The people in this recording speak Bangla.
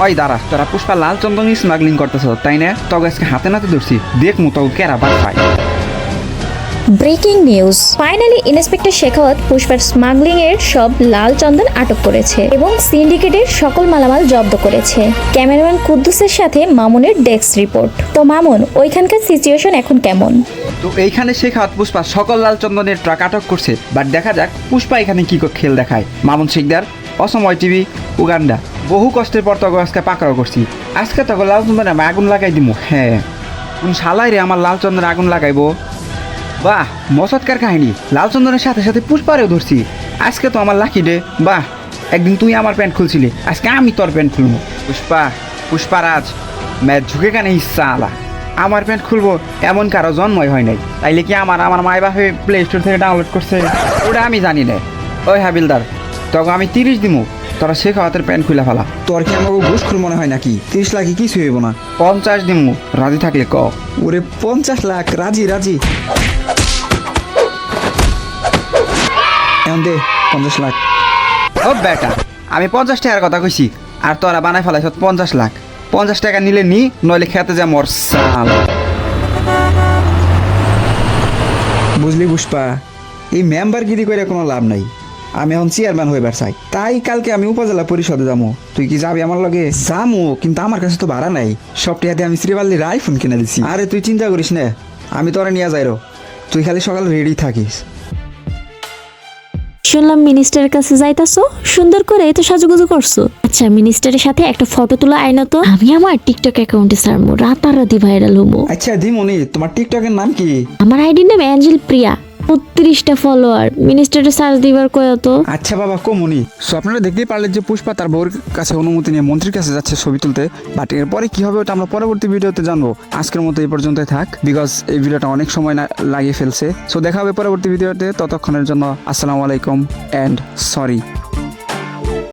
ওই দাঁড়া, তোরা পুষ্পা লাল চন্দন স্মাগলিং করতেছ তাই না? তবে আজকে হাতে নাতে ধরছি, দেখ মতো কেরা বাদ পাই। Breaking news, finally inspector Shekhawat পুষ্পার স্মাগলিং এর সব লাল চন্দন আটক করেছে এবং সিন্ডিকেটের সকল মালামাল জব্দ করেছে। ক্যামেরাম্যান কুদ্দুসের সাথে মামুনের ডেস্ক রিপোর্ট। তো মামুন, ওইখানকার সিচুয়েশন এখন কেমন? তো এইখানে শেখাওয়াত পুষ্পা সকল লাল চন্দনের ট্রাক আটক করছে, বাট দেখা যাক পুষ্পা এখানে কি খেল দেখায়। মামুন শিকদার, অসময় টিভি, উগান্ডা। বহু কষ্টের পর তখন আজকে পাকড়াও করছি। আজকে তখন লাল চন্দনে আমি আগুন লাগাই দিব। হ্যাঁ, কোন শালাই রে আমার লাল চন্দনে আগুন লাগাইবো? বাহ, মসৎকার কাহিনী। লাল চন্দনের সাথে সাথে পুষ্পারেও ধরছি। আজকে তো আমার লাকি ডে। বাহ, একদিন তুই আমার প্যান্ট খুলছিলি, আজকে আমি তোর প্যান্ট খুলবো। পুষ্পারাজ ম্যাচ ঝুঁকে কেন ইচ্ছা আলা। আমার প্যান্ট খুলবো এমন কারো জন্মই হয় নাই। তাইলে কি আমার মাই বাপে প্লে স্টোর থেকে ডাউনলোড করছে? ওটা আমি জানি না। ওই হাবিলদার, তখন আমি 30 দিমু, তোরা শেখাওয়াতের প্যান্ট খুলে ফেলা। তোর কি আমাকে ঘুষখোর মনে হয় নাকি? 30 লাখই কিছু হইব না। 50 দিমু, রাজি থাকলে ক। ওরে 50 লাখ, রাজি। এখন দে 50 লাখ। ও বেটা, আমি 50 টাকার কথা কইছি, আর তোরা বানাই ফেলাইছ 50 লাখ। 50 টাকা নিলে নি, নইলে খেতে যা মর সাল। বুঝলি পুষ্পা, এই মেম্বারগিরি করে কোনো লাভ নাই। আমি এখন চেয়ারম্যান হইবার চাই, তাই কালকে আমি উপজেলা পরিষদে যাবো। তুই কি যাবি আমার লগে? যামু, কিন্তু আমার কাছে তো ভাড়া নাই। সব টিয়াতে আমি শ্রীবাল্লির আইফোন কিনে দিছি। আরে তুই চিন্তা করিস না, আমি তোরা নিয়ে যাই। তুই খালি সকাল রেডি থাকিস। শুনলাম মিনিস্টারের কাছে যাইতাছো, সুন্দর করে তো সাজুগুজু করছো। আচ্ছা, মিনিস্টারের সাথে একটা ফটো তোলা আইনো তো, আমি আমার টিকটক অ্যাকাউন্টে সারমু, রাতারাতি ভাইরাল হবো। আচ্ছা দিমনি, তোমার টিকটকের নাম কি? আমার আইডির নাম অ্যাঞ্জেল প্রিয়া, 32টা ফলোয়ার। মিনিস্টারের সার্চ দিবার কয় তো। আচ্ছা বাবা কমনি। সো আপনারা দেখতেই পারলেন যে পুষ্পা তার বউর কাছে অনুমতি নিয়ে মন্ত্রীর কাছে যাচ্ছে ছবি তুলতে। বাট এরপরে কি হবে ওটা আমরা পরবর্তী ভিডিওতে জানবো। আজকের মতো এই পর্যন্তই থাক, বিকজ এই ভিডিওটা অনেক সময় লাগিয়ে ফেলছে। সো দেখা হবে পরবর্তী ভিডিওতে। ততক্ষণের জন্য আসসালামু আলাইকুম অ্যান্ড সরি।